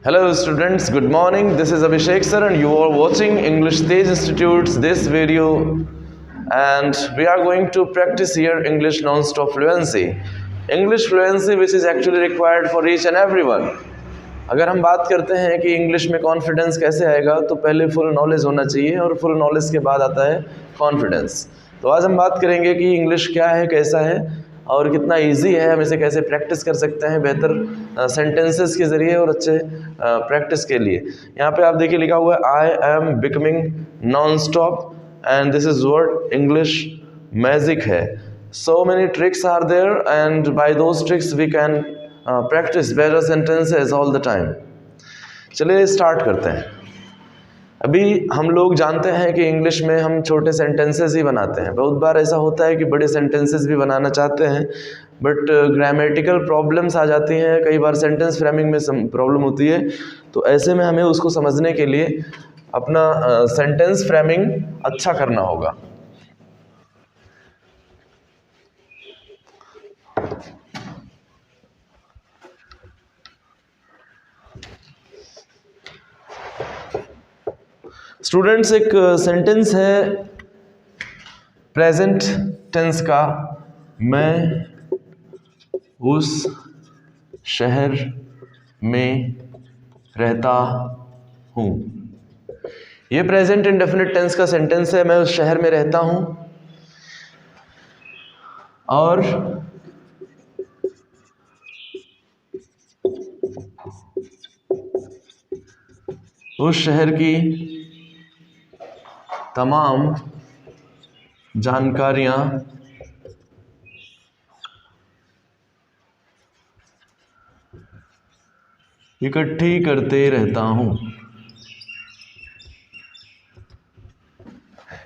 Hello students, good morning. This is Abhishek sir and you are watching English Stage Institute's this video and we are going to practice here English non-stop fluency. English fluency which is actually required for each and everyone. अगर हम बात करते हैं कि English में confidence कैसे आएगा तो पहले फुल नॉलेज होना चाहिए और फुल नॉलेज के बाद आता है कॉन्फिडेंस। तो आज हम बात करेंगे कि इंग्लिश क्या है, कैसा है और कितना इजी है, हम इसे कैसे प्रैक्टिस कर सकते हैं बेहतर सेंटेंसेस के ज़रिए और अच्छे प्रैक्टिस के लिए। यहाँ पे आप देखिए लिखा हुआ है I am becoming non stop and this is word English magic है। So many tricks are there and by those tricks we can practice better sentences all the time. चलिए स्टार्ट करते हैं। अभी हम लोग जानते हैं कि इंग्लिश में हम छोटे सेंटेंसेस ही बनाते हैं। बहुत बार ऐसा होता है कि बड़े सेंटेंसेस भी बनाना चाहते हैं बट ग्रामेटिकल प्रॉब्लम्स आ जाती हैं, कई बार सेंटेंस फ्रेमिंग में प्रॉब्लम होती है। तो ऐसे में हमें उसको समझने के लिए अपना सेंटेंस फ्रेमिंग अच्छा करना होगा। स्टूडेंट्स, एक सेंटेंस है प्रेजेंट टेंस का, मैं उस शहर में रहता हूँ। ये प्रेजेंट इंडेफिनिट टेंस का सेंटेंस है, मैं उस शहर में रहता हूँ और उस शहर की तमाम जानकारियाँ इकट्ठी करते रहता हूँ।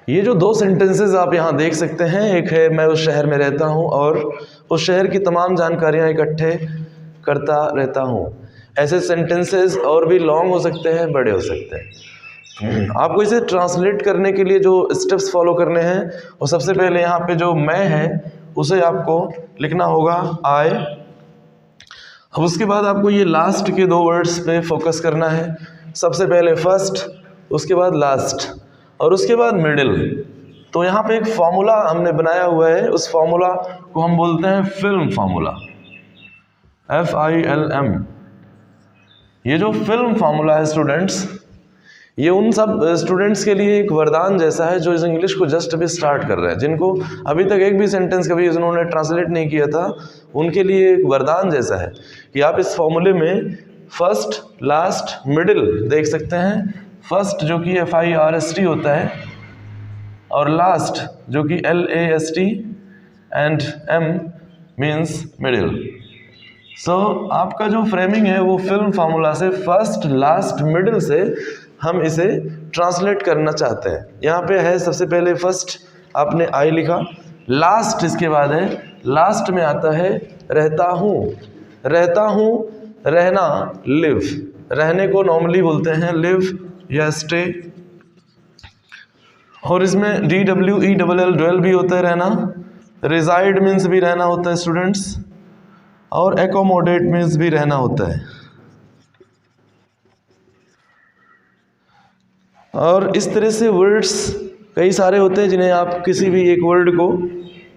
ये जो दो सेंटेंसेस आप यहाँ देख सकते हैं, एक है मैं उस शहर में रहता हूँ और उस शहर की तमाम जानकारियाँ इकट्ठे करता रहता हूँ। ऐसे सेंटेंसेस और भी लॉन्ग हो सकते हैं, बड़े हो सकते हैं। आपको इसे ट्रांसलेट करने के लिए जो स्टेप्स फॉलो करने हैं वो सबसे पहले यहाँ पे जो मैं है उसे आपको लिखना होगा आई। अब उसके बाद आपको ये लास्ट के दो वर्ड्स पे फोकस करना है। सबसे पहले फर्स्ट, उसके बाद लास्ट और उसके बाद मिडिल। तो यहाँ पे एक फॉर्मूला हमने बनाया हुआ है, उस फॉर्मूला को हम बोलते हैं फिल्म फार्मूला, FILM। ये जो फिल्म फार्मूला है स्टूडेंट्स, ये उन सब स्टूडेंट्स के लिए एक वरदान जैसा है जो इस इंग्लिश को जस्ट अभी स्टार्ट कर रहे हैं, जिनको अभी तक एक भी सेंटेंस कभी उन्होंने ट्रांसलेट नहीं किया था। उनके लिए एक वरदान जैसा है कि आप इस फॉर्मूले में फर्स्ट, लास्ट, मिडिल देख सकते हैं। फर्स्ट जो कि FIRST होता है और लास्ट जो कि LAST and M means middle. So आपका जो फ्रेमिंग है वो फिल्म फार्मूला से फर्स्ट, लास्ट, मिडिल से हम इसे ट्रांसलेट करना चाहते हैं। यहाँ पे है सबसे पहले फर्स्ट आपने आई लिखा, लास्ट इसके बाद है, लास्ट में आता है रहता हूँ। रहता हूँ, रहना, लिव। रहने को नॉर्मली बोलते हैं लिव या स्टे और इसमें DWELL ड्वेल भी होता है रहना। रिजाइड मीन्स भी रहना होता है स्टूडेंट्स और एकोमोडेट मीन्स भी रहना होता है। और इस तरह से वर्ड्स कई सारे होते हैं जिन्हें आप किसी भी एक वर्ड को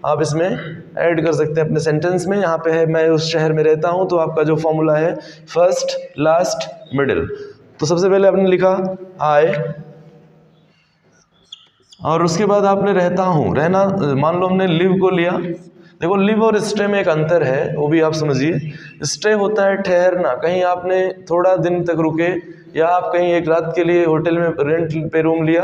आप इसमें ऐड कर सकते हैं अपने सेंटेंस में। यहाँ पे है मैं उस शहर में रहता हूँ, तो आपका जो फॉर्मूला है फर्स्ट, लास्ट, मिडिल। तो सबसे पहले आपने लिखा आई और उसके बाद आपने रहता हूँ, रहना, मान लो हमने लिव को लिया। देखो लिव और स्टे में एक अंतर है, वो भी आप समझिए। स्टे होता है ठहरना, कहीं आपने थोड़ा दिन तक रुके या आप कहीं एक रात के लिए होटल में रेंट पे रूम लिया,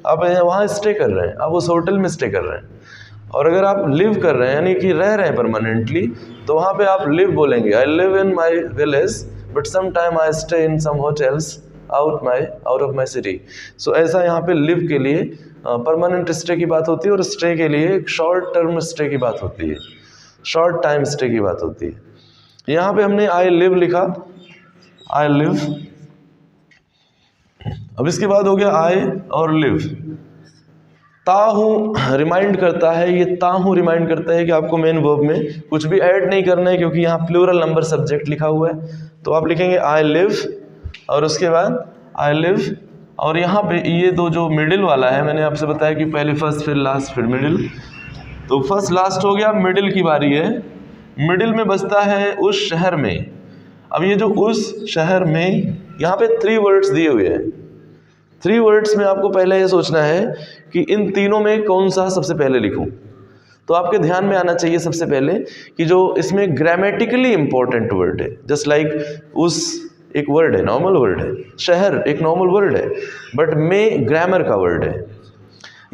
आप वहाँ स्टे कर रहे हैं, आप उस होटल में स्टे कर रहे हैं। और अगर आप लिव कर रहे हैं यानी कि रह रहे हैं परमानेंटली, तो वहाँ पे आप लिव बोलेंगे। I live in my village but some time I stay in some hotels out of my city. So ऐसा यहाँ पे लिव के लिए परमानेंट स्टे की बात होती है और स्टे के लिए एक शॉर्ट टर्म स्टे की बात होती है, शॉर्ट टाइम स्टे की बात होती है। यहाँ पे हमने आई लिव लिखा, आई लिव। अब इसके बाद हो गया आई और लिव। ताहू रिमाइंड करता है, ये ताहू रिमाइंड करता है कि आपको मेन वर्ब में कुछ भी ऐड नहीं करना है क्योंकि यहाँ प्लूरल नंबर सब्जेक्ट लिखा हुआ है। तो आप लिखेंगे आई लिव और उसके बाद आई लिव, और यहाँ पे ये दो जो मिडिल वाला है, मैंने आपसे बताया कि पहले फर्स्ट फिर लास्ट फिर मिडिल, तो फर्स्ट लास्ट हो गया, मिडिल की बारी है। मिडिल में बचता है उस शहर में। अब ये जो उस शहर में, यहाँ पे 3 वर्ड्स दिए हुए हैं। 3 वर्ड्स में आपको पहले ये सोचना है कि इन तीनों में कौन सा सबसे पहले लिखूं। तो आपके ध्यान में आना चाहिए सबसे पहले कि जो इसमें ग्रामेटिकली इंपॉर्टेंट वर्ड है, जस्ट लाइक उस एक वर्ड है, नॉर्मल वर्ड है, शहर एक नॉर्मल वर्ड है, बट में ग्रामर का वर्ड है।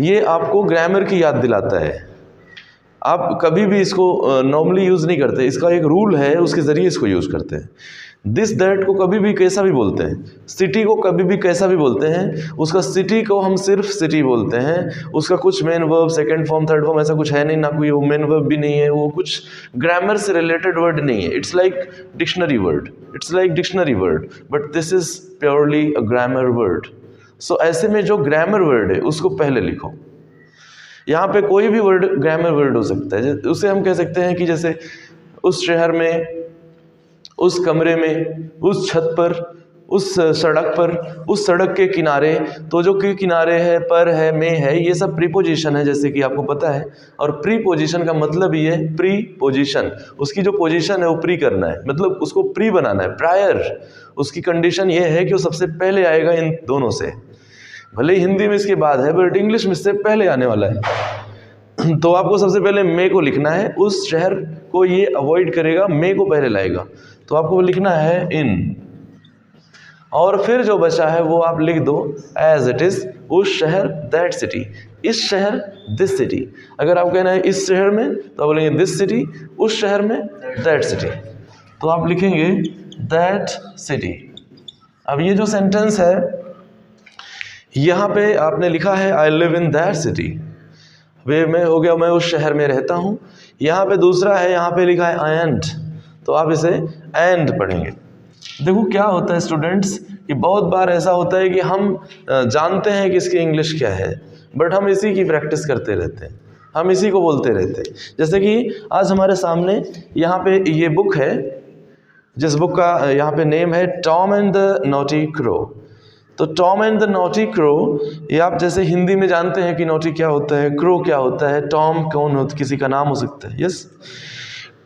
ये आपको ग्रामर की याद दिलाता है। आप कभी भी इसको नॉर्मली यूज़ नहीं करते, इसका एक रूल है, उसके ज़रिए इसको यूज़ करते हैं। दिस दैट को कभी भी कैसा भी बोलते हैं, सिटी को कभी भी कैसा भी बोलते हैं, उसका सिटी को हम सिर्फ सिटी बोलते हैं, उसका कुछ main verb, second form, third form ऐसा कुछ है नहीं, ना कोई वो मेन वर्ब भी नहीं है, वो कुछ ग्रामर से रिलेटेड वर्ड नहीं है। It's like dictionary word, it's like dictionary word, but this is purely a grammar word. So ऐसे में जो ग्रामर वर्ड है उसको पहले लिखो। यहाँ पे कोई भी वर्ड ग्रामर वर्ड हो सकता है, उसे हम कह सकते हैं कि जैसे उस शहर में, उस कमरे में, उस छत पर, उस सड़क पर, उस सड़क के किनारे। तो जो कि किनारे है, पर है, में है, ये सब प्रीपोजिशन है, जैसे कि आपको पता है। और प्रीपोजिशन का मतलब ये है प्रीपोजिशन, उसकी जो पोजीशन है वो प्री करना है, मतलब उसको प्री बनाना है, प्रायर। उसकी कंडीशन ये है कि वो सबसे पहले आएगा इन दोनों से। भले ही हिंदी में इसके बाद है, बट इंग्लिश में इससे पहले आने वाला है। तो आपको सबसे पहले मे को लिखना है। उस शहर को ये अवॉइड करेगा, मे को पहले लाएगा, तो आपको लिखना है इन। और फिर जो बचा है वो आप लिख दो एज इट इज, उस शहर दैट सिटी, इस शहर दिस सिटी। अगर आप कहना है इस शहर में, तो आप बोलेंगे दिस सिटी, उस शहर में दैट सिटी, तो आप लिखेंगे दैट सिटी। अब ये जो सेंटेंस है, यहाँ पे आपने लिखा है I live in that city, way में हो गया मैं उस शहर में रहता हूँ। यहाँ पे दूसरा है, यहाँ पे लिखा है एंड, तो आप इसे एंड पढ़ेंगे। देखो क्या होता है स्टूडेंट्स, कि बहुत बार ऐसा होता है कि हम जानते हैं कि इसकी इंग्लिश क्या है, बट हम इसी की प्रैक्टिस करते रहते हैं, हम इसी को बोलते रहते हैं। जैसे कि आज हमारे सामने यहाँ पे ये बुक है, जिस बुक का यहाँ पे नेम है Tom and the naughty crow. तो Tom and the naughty crow, ये आप जैसे हिंदी में जानते हैं कि नॉटी क्या होता है, क्रो क्या होता है, टॉम कौन होता, किसी का नाम हो सकता है, यस।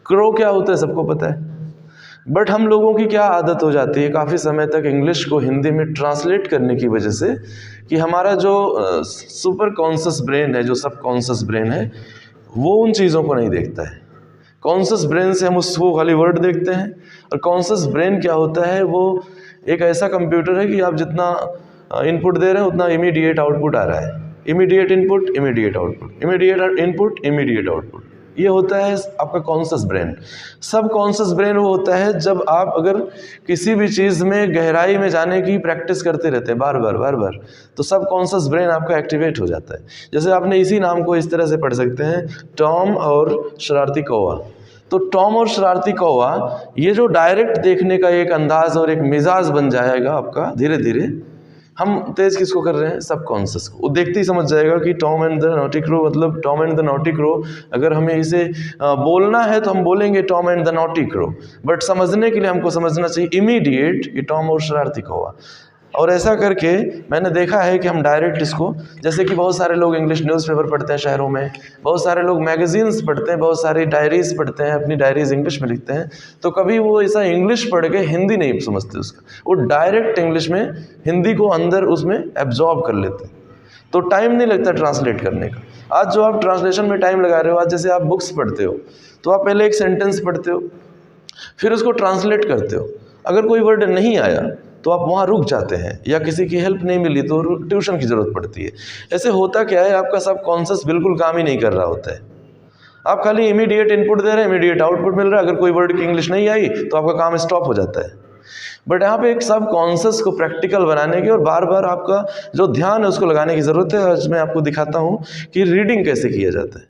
क्रो क्या होता है सबको पता है, बट हम लोगों की क्या आदत हो जाती है काफ़ी समय तक इंग्लिश को हिंदी में ट्रांसलेट करने की वजह से, कि हमारा जो सुपर कॉन्शियस ब्रेन है, जो सब कॉन्शियस ब्रेन है, वो उन चीज़ों को नहीं देखता है। कॉन्शियस ब्रेन से हम उसको खाली वर्ड देखते हैं। और कॉन्शियस ब्रेन क्या होता है, वो एक ऐसा कंप्यूटर है कि आप जितना इनपुट दे रहे हैं उतना इमीडिएट आउटपुट आ रहा है। Immediate input, immediate output, immediate input, immediate output, ये होता है आपका कॉन्शियस ब्रेन। सब कॉन्शियस ब्रेन वो होता है जब आप अगर किसी भी चीज़ में गहराई में जाने की प्रैक्टिस करते रहते हैं बार बार, तो सब कॉन्शियस ब्रेन आपका एक्टिवेट हो जाता है। जैसे आपने इसी नाम को इस तरह से पढ़ सकते हैं, टॉम और शरारती कौवा। तो टॉम और शरारती कौवा, ये जो डायरेक्ट देखने का एक अंदाज और एक मिजाज बन जाएगा आपका धीरे धीरे। हम तेज किसको कर रहे हैं, सब कॉन्शियस को। वो देखते ही समझ जाएगा कि Tom and the naughty crow, मतलब Tom and the naughty crow. अगर हमें इसे बोलना है तो हम बोलेंगे Tom and the naughty crow, but समझने के लिए हमको समझना चाहिए इमीडिएट कि टॉम और शरारती कौवा। और ऐसा करके मैंने देखा है कि हम डायरेक्ट इसको, जैसे कि बहुत सारे लोग इंग्लिश न्यूज़पेपर पढ़ते हैं शहरों में, बहुत सारे लोग मैगजीन्स पढ़ते हैं, बहुत सारी डायरीज पढ़ते हैं, अपनी डायरीज इंग्लिश में लिखते हैं, तो कभी वो ऐसा इंग्लिश पढ़ के हिंदी नहीं समझते उसका, वो डायरेक्ट इंग्लिश में हिंदी को अंदर उसमें एब्जॉर्ब कर लेते हैं। तो टाइम नहीं लगता ट्रांसलेट करने का। आज जो आप ट्रांसलेशन में टाइम लगा रहे हो, आज जैसे आप बुक्स पढ़ते हो तो आप पहले एक सेंटेंस पढ़ते हो, फिर उसको ट्रांसलेट करते हो। अगर कोई वर्ड नहीं आया तो आप वहाँ रुक जाते हैं, या किसी की हेल्प नहीं मिली तो ट्यूशन की ज़रूरत पड़ती है। ऐसे होता क्या है, आपका सब कॉन्शियस बिल्कुल काम ही नहीं कर रहा होता है। आप खाली इमीडिएट इनपुट दे रहे हैं, इमीडिएट आउटपुट मिल रहा है। अगर कोई वर्ड की इंग्लिश नहीं आई तो आपका काम स्टॉप हो जाता है। बट यहाँ पे एक सब कॉन्शियस को प्रैक्टिकल बनाने की और बार बार आपका जो ध्यान है उसको लगाने की ज़रूरत है। आज मैं आपको दिखाता हूँ कि रीडिंग कैसे किया जाता है।